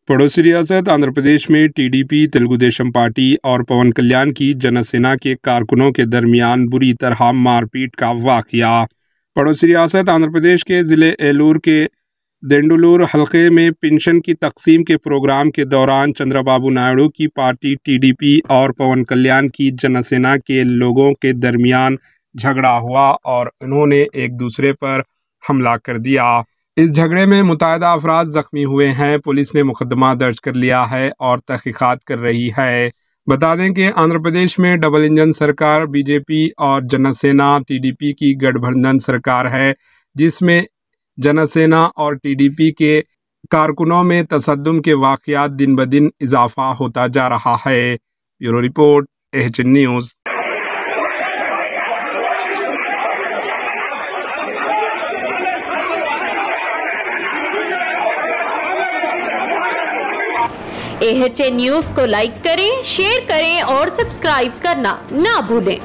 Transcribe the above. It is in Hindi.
पड़ोसी रियासत आंध्र प्रदेश में टीडीपी, तेलुगु देशम पार्टी और पवन कल्याण की जनसेना के कारकुनों के दरमियान बुरी तरह मारपीट का वाकया। पड़ोसी रियासत आंध्र प्रदेश के ज़िले एलूर के देंडुलूर हलके में पेंशन की तकसीम के प्रोग्राम के दौरान चंद्रबाबू नायडू की पार्टी टीडीपी और पवन कल्याण की जनसेना के लोगों के दरमियान झगड़ा हुआ और उन्होंने एक दूसरे पर हमला कर दिया। इस झगड़े में मुतअद्दिद अफराद जख्मी हुए हैं। पुलिस ने मुकदमा दर्ज कर लिया है और तहकीकात कर रही है। बता दें कि आंध्र प्रदेश में डबल इंजन सरकार बीजेपी और जनसेना टीडीपी की गठबंधन सरकार है, जिसमें जनसेना और टीडीपी के कारकुनों में तसद्दुम के वाक़यात दिन ब दिन इजाफा होता जा रहा है। Bureau report, HN news. HN news को लाइक करें, शेयर करें और सब्सक्राइब करना ना भूलें।